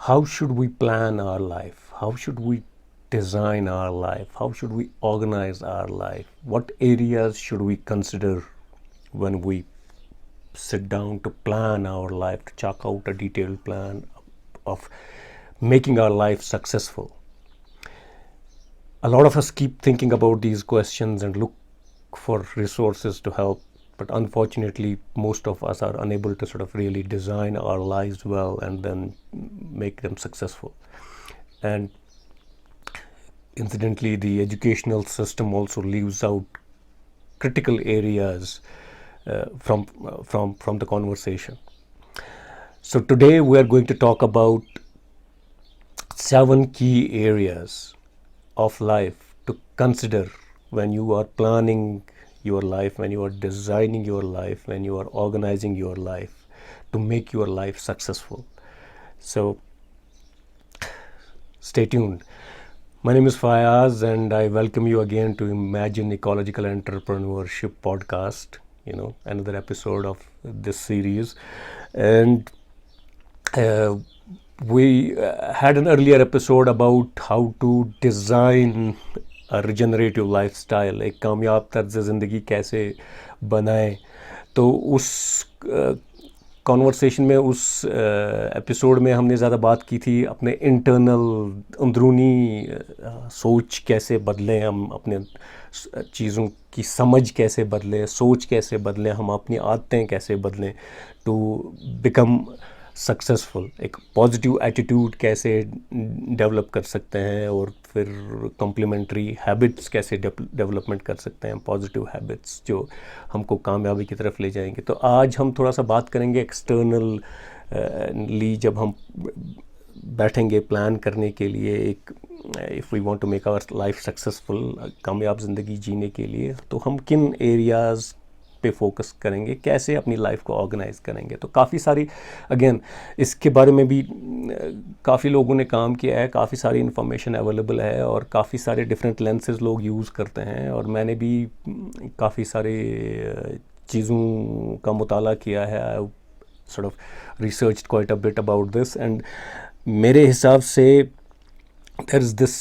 how should we plan our life? How should we design our life? How should we organize our life? What areas should we consider when we sit down to plan our life, to chalk out a detailed plan of making our life successful? A lot of us keep thinking about these questions and look for resources to help, but unfortunately most of us are unable to sort of really design our lives well and then make them successful. And incidentally, the educational system also leaves out critical areas from the conversation. So today we are going to talk about 7 key areas of life to consider when you are planning your life, when you are designing your life, when you are organizing your life to make your life successful. So stay tuned. My name is Fayaz and I welcome you again to Imagine Ecological Entrepreneurship podcast, another episode of this series. And we had an earlier episode about how to design a regenerative lifestyle, एक कामयाब तर्ज ज़िंदगी कैसे बनाएं. तो उस conversation में, उस एपिसोड में हमने ज़्यादा बात की थी अपने इंटरनल अंदरूनी सोच कैसे बदलें, हम अपने चीज़ों की समझ कैसे बदलें, सोच कैसे बदलें, हम अपनी आदतें कैसे बदलें टू बिकम सक्सेसफुल. एक पॉजिटिव एटीट्यूड कैसे डेवलप कर सकते हैं और फिर कॉम्प्लीमेंट्री हैबिट्स कैसे डेवलपमेंट कर सकते हैं, पॉजिटिव हैबिट्स जो हमको कामयाबी की तरफ ले जाएंगे. तो आज हम थोड़ा सा बात करेंगे एक्सटर्नल ली. जब हम बैठेंगे प्लान करने के लिए, एक if we want to make our life successful, कामयाब ज़िंदगी जीने के लिए, तो हम किन एरियाज़ पे फोकस करेंगे, कैसे अपनी लाइफ को ऑर्गेनाइज करेंगे. तो काफ़ी सारी, अगेन इसके बारे में भी काफ़ी लोगों ने काम किया है, काफ़ी सारी इन्फॉर्मेशन अवेलेबल है और काफ़ी सारे डिफरेंट लेंसेज लोग यूज़ करते हैं. और मैंने भी काफ़ी सारे चीज़ों का मुताला किया है. आई sort of researched quite a bit about this, and मेरे हिसाब से there is this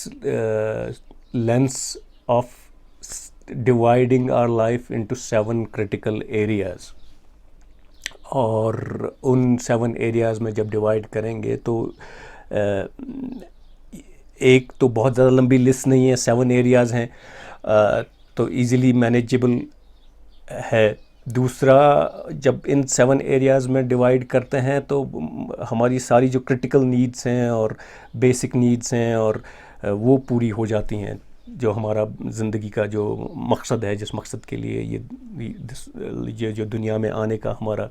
lens of dividing our life into 7 critical areas. और उन 7 areas में जब डिवाइड करेंगे तो एक तो बहुत ज़्यादा लंबी लिस्ट नहीं है, 7 areas हैं, तो easily manageable है. दूसरा, जब इन 7 areas में डिवाइड करते हैं तो हमारी सारी जो क्रिटिकल नीड्स हैं और बेसिक नीड्स हैं और वो पूरी हो जाती हैं. जो हमारा ज़िंदगी का जो मकसद है, जिस मकसद के लिए ये जो दुनिया में आने का हमारा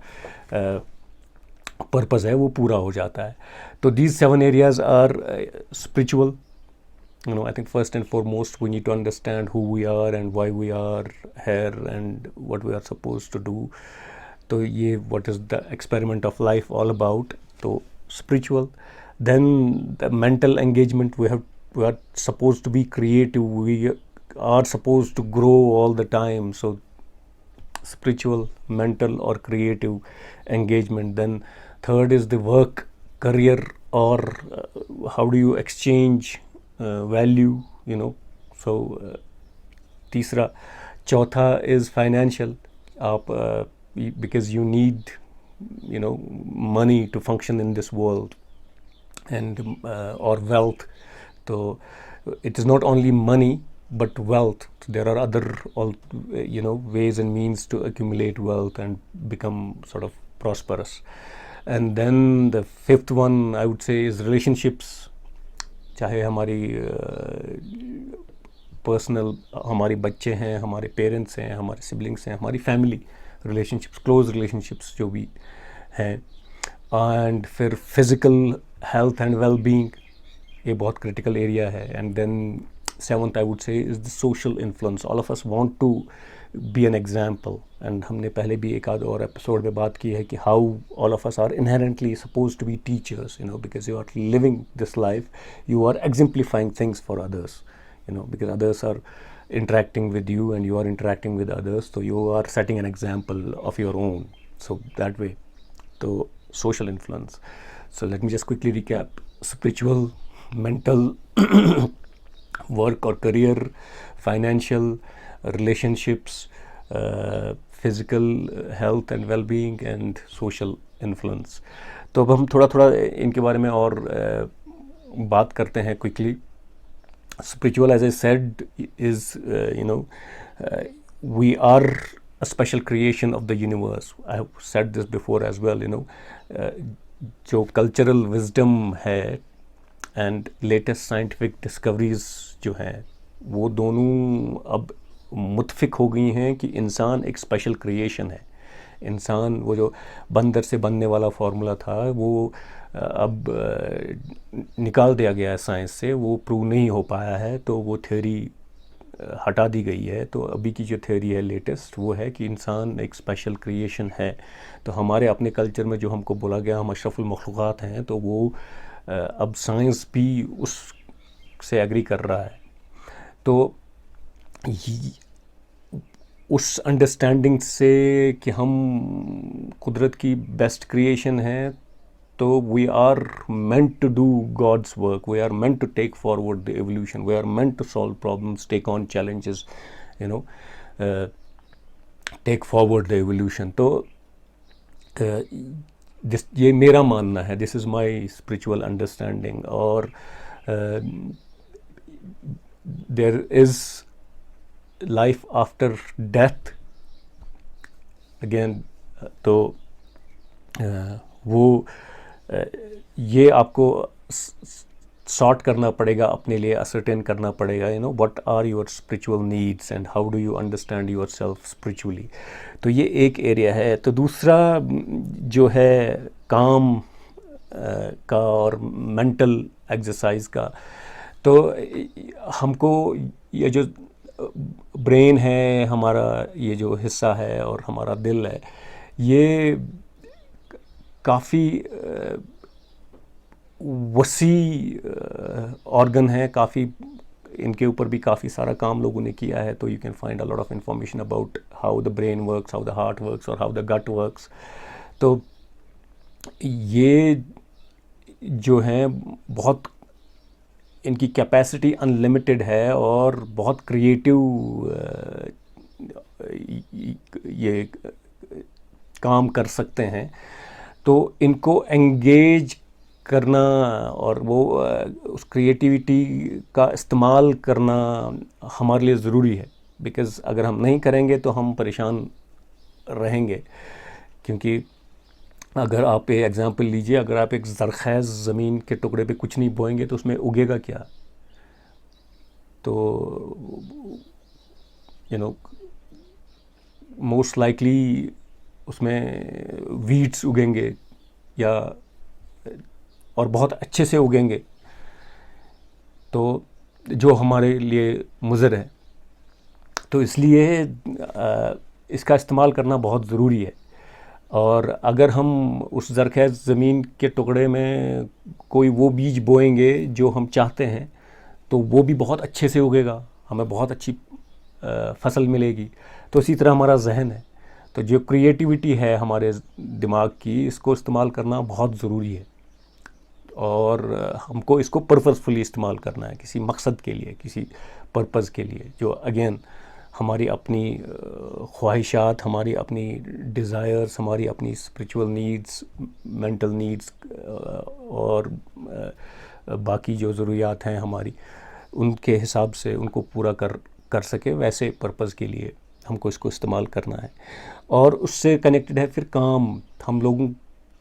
पर्पज़ है, वो पूरा हो जाता है. तो these 7 areas are spiritual. I think first and foremost we need to understand who we are and why we are here and what we are supposed to do. तो ये what is the experiment of life all about. तो spiritual. Then the mental engagement, we are supposed to be creative, we are supposed to grow all the time. So spiritual, mental or creative engagement. Then third is the work, career, or how do you exchange value, so तीसरा, चौथा is financial. आप because you need money to function in this world, and or wealth. So it is not only money but wealth. There are other ways and means to accumulate wealth and become sort of prosperous. And then the 5th one I would say is relationships. चाहे हमारी personal, हमारे बच्चे हैं, हमारे parents हैं, हमारे siblings हैं, हमारी फैमिली रिलेशनशिप्स, क्लोज रिलेशनशिप्स जो भी हैं. एंड फिर physical health and well being, ये बहुत क्रिटिकल एरिया है. And then 7th I would say is the social influence. All of us want to be an example, and हमने पहले भी एक आध और एपिसोड में बात की है कि how all of us are inherently suppose to be teachers, because you are living this life, you are exemplifying things for others, because others are interacting with you and you are interacting with others, so you are setting an example of your own. So that way, तो social influence. So let me just quickly recap: spiritual, mental, work or career, financial, relationships, physical health and well-being, and social influence. तो अब हम थोड़ा थोड़ा इनके बारे में और बात करते हैं quickly. Spiritual, as I said, is we are a special creation of the universe. I have said this before as well. जो cultural wisdom है and latest scientific discoveries जो हैं, वो दोनों अब मुत्फिक हो गई हैं कि इंसान एक स्पेशल क्रिएशन है. इंसान, वो जो बंदर से बनने वाला फार्मूला था, वो अब निकाल दिया गया है साइंस से, वो प्रूव नहीं हो पाया है, तो वो थ्योरी हटा दी गई है. तो अभी की जो थ्योरी है लेटेस्ट, वो है कि इंसान एक स्पेशल क्रिएशन है. तो हमारे अपने कल्चर में जो हमको बोला गया हम अशरफुल मखलूक़ात हैं, तो वो अब साइंस भी उस से एग्री कर रहा है. तो उस अंडरस्टैंडिंग से कि हम कुदरत की बेस्ट क्रिएशन हैं, तो we are meant to do God's work, we are meant to take forward the evolution, we are meant to solve problems, take on challenges, take forward the evolution. तो ये मेरा मानना है, this is my spiritual understanding. और there is life after death again. तो वो ये आपको सॉर्ट करना पड़ेगा, अपने लिए असर्टेन करना पड़ेगा, what are your spiritual needs and how do you understand yourself spiritually. तो ये एक एरिया है. तो दूसरा जो है काम का और मेंटल एक्सरसाइज का, तो हमको ये जो ब्रेन है हमारा, ये जो हिस्सा है और हमारा दिल है, ये काफ़ी वसी ऑर्गन है. काफ़ी इनके ऊपर भी काफ़ी सारा काम लोगों ने किया है. तो you can find a lot of information about how the brain works, how the heart works और हाउ द गट वर्क्स. तो ये जो हैं बहुत, इनकी कैपेसिटी अनलिमिटेड है और बहुत क्रिएटिव ये काम कर सकते हैं. तो इनको एंगेज करना और वो उस क्रिएटिविटी का इस्तेमाल करना हमारे लिए ज़रूरी है. बिकॉज़ अगर हम नहीं करेंगे तो हम परेशान रहेंगे. क्योंकि अगर आप एक एग्ज़ाम्पल लीजिए, अगर आप एक ज़रख़ैज़ ज़मीन के टुकड़े पे कुछ नहीं बोएंगे तो उसमें उगेगा क्या? तो मोस्ट लाइकली उसमें वीड्स उगेंगे या और बहुत अच्छे से उगेंगे, तो जो हमारे लिए मुज़र है. तो इसलिए इसका इस्तेमाल करना बहुत ज़रूरी है. और अगर हम उस ज़रख़ैज़ ज़मीन के टुकड़े में कोई वो बीज बोएंगे जो हम चाहते हैं, तो वो भी बहुत अच्छे से उगेगा, हमें बहुत अच्छी फसल मिलेगी. तो इसी तरह हमारा जहन है. तो जो क्रिएटिविटी है हमारे दिमाग की, इसको इस्तेमाल करना बहुत ज़रूरी है. और हमको इसको पर्पसफुली इस्तेमाल करना है, किसी मकसद के लिए, किसी पर्पज़ के लिए, जो अगेन हमारी अपनी ख्वाहिशात, हमारी अपनी डिज़ायर्स, हमारी अपनी स्पिरिचुअल नीड्स, मेंटल नीड्स और बाकी जो ज़रूरियात हैं हमारी, उनके हिसाब से उनको पूरा कर सके, वैसे पर्पज़ के लिए हमको इसको इस्तेमाल करना है. और उससे कनेक्टेड है फिर काम. हम लोगों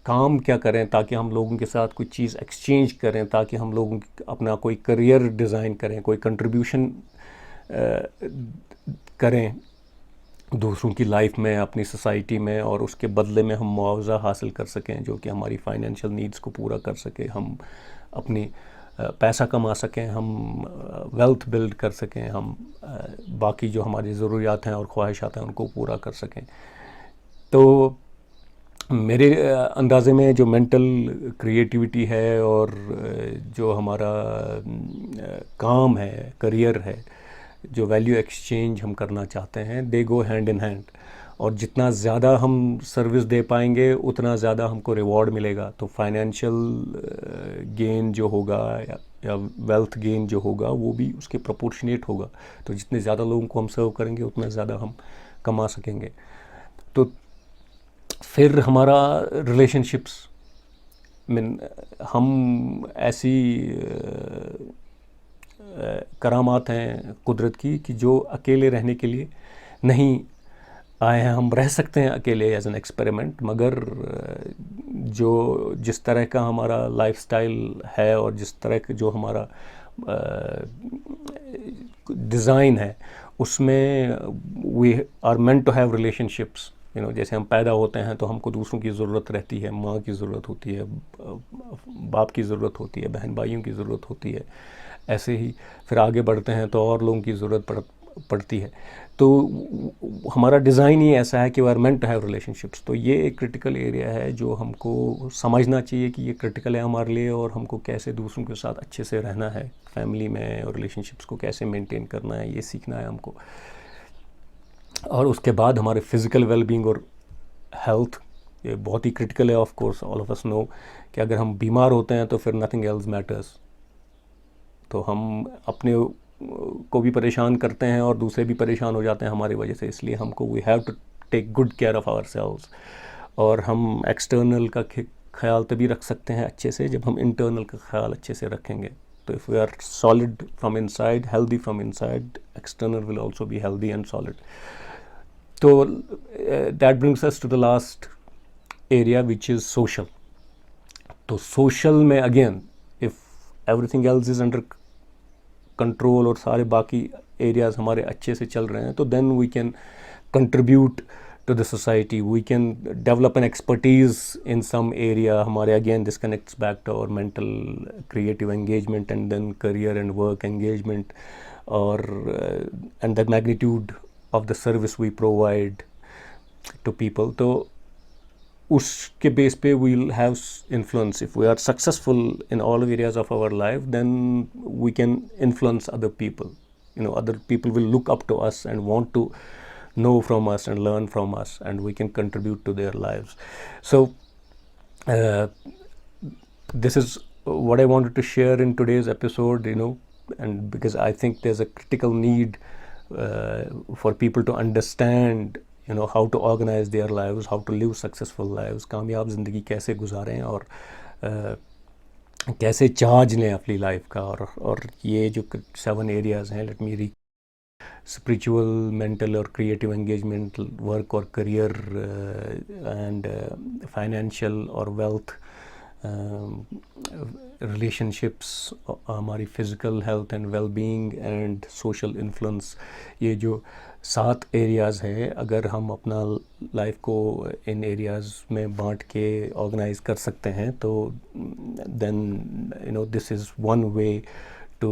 काम क्या करें ताकि हम लोगों के साथ कोई चीज़ एक्सचेंज करें, ताकि हम लोग अपना कोई करियर डिज़ाइन करें, कोई कंट्रीब्यूशन करें दूसरों की लाइफ में, अपनी सोसाइटी में, और उसके बदले में हम मुआवजा हासिल कर सकें जो कि हमारी फाइनेंशियल नीड्स को पूरा कर सके, हम अपनी पैसा कमा सकें, हम वेल्थ बिल्ड कर सकें, हम बाकी जो हमारी ज़रूरियात हैं और ख्वाहिशात हैं उनको पूरा कर सकें. तो मेरे अंदाज़े में जो मेंटल क्रिएटिविटी है और जो हमारा काम है, करियर है, जो वैल्यू एक्सचेंज हम करना चाहते हैं, दे गो हैंड इन हैंड. और जितना ज़्यादा हम सर्विस दे पाएंगे उतना ज़्यादा हमको रिवॉर्ड मिलेगा। तो फाइनेंशियल गेन जो होगा या वेल्थ गेन जो होगा वो भी उसके प्रोपोर्शनेट होगा। तो जितने ज़्यादा लोगों को हम सर्व करेंगे उतना ज़्यादा हम कमा सकेंगे। तो फिर हमारा रिलेशनशिप्स मीन हम ऐसी करामात हैं कुदरत की कि जो अकेले रहने के लिए नहीं आए हैं। हम रह सकते हैं अकेले एज एन एक्सपेरिमेंट, मगर जो जिस तरह का हमारा लाइफस्टाइल है और जिस तरह का जो हमारा डिज़ाइन है उसमें we are meant to have relationships. जैसे हम पैदा होते हैं तो हमको दूसरों की ज़रूरत रहती है, माँ की ज़रूरत होती है, बाप की ज़रूरत होती है, बहन भाइयों की ज़रूरत होती है। ऐसे ही फिर आगे बढ़ते हैं तो और लोगों की ज़रूरत पड़ती है। तो हमारा डिज़ाइन ही ऐसा है कि we are meant to have relationships. तो ये एक क्रिटिकल एरिया है जो हमको समझना चाहिए कि ये क्रिटिकल है हमारे लिए, और हमको कैसे दूसरों के साथ अच्छे से रहना है फैमिली में, और रिलेशनशिप्स को कैसे मेंटेन करना है ये सीखना है हमको। और उसके बाद हमारे फिज़िकल वेलबींग और हेल्थ, ये बहुत ही क्रिटिकल है। Of course all of us know कि अगर हम बीमार होते हैं तो फिर नथिंग एल्स मैटर्स। तो हम अपने को भी परेशान करते हैं और दूसरे भी परेशान हो जाते हैं हमारी वजह से। इसलिए हमको we have to take good care of ourselves. और हम एक्सटर्नल का ख्याल तभी रख सकते हैं अच्छे से जब हम इंटरनल का ख्याल अच्छे से रखेंगे। तो if we are solid from inside, healthy from inside, external will also be healthy and solid. तो that brings us to the last area which is social. तो सोशल में again if everything else is under control और सारे बाकी areas हमारे अच्छे से चल रहे हैं, तो then we can contribute to the society, we can develop an expertise in some area. हमारे again this connects back to our mental creative engagement and then career and work engagement, और and the magnitude of the service we provide to people. तो उसके base पे we will have influence. If we are successful in all areas of our life then we can influence other people. other people will look up to us and want to know from us and learn from us, and we can contribute to their lives. So this is what I wanted to share in today's episode, and because I think there's a critical need for people to understand how to organize their lives, how to live successful lives, कामयाब ज़िंदगी कैसे गुजारें और कैसे charge लें अपनी life का। और ये जो 7 एरियाज़ हैं, लेट मी स्पिरिचुअल, मेंटल और क्रिएटिव एंगेजमेंट, वर्क और करियर, एंड फाइनेंशियल और वेल्थ, रिलेशनशिप्स, हमारी physical health and wellbeing and social influence. ये जो 7 एरियाज़ हैं, अगर हम अपना लाइफ को इन एरियाज़ में बांट के ऑर्गेनाइज़ कर सकते हैं तो then this is one way to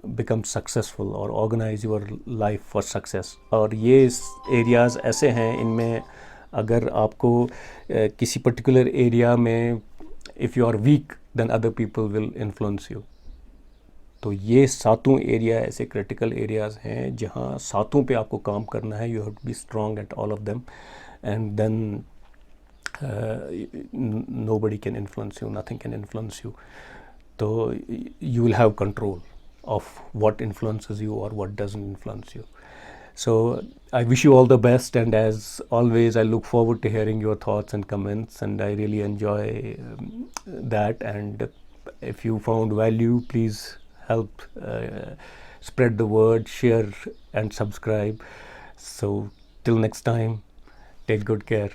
become successful और organise your life for success. और ये एरियाज़ ऐसे हैं, इनमें अगर आपको किसी पर्टिकुलर एरिया में if you are weak then other people will influence you. तो ये 7 एरिया ऐसे क्रिटिकल एरियाज़ हैं जहाँ 7 पे आपको काम करना है। You have to be strong at all of them and then nobody can influence you, nothing can influence you. So you will have control of what influences you or what doesn't influence you. So I wish you all the best, and as always I look forward to hearing your thoughts and comments, and I really enjoy that. And if you found value, please help spread the word, share and subscribe. So till next time, take good care.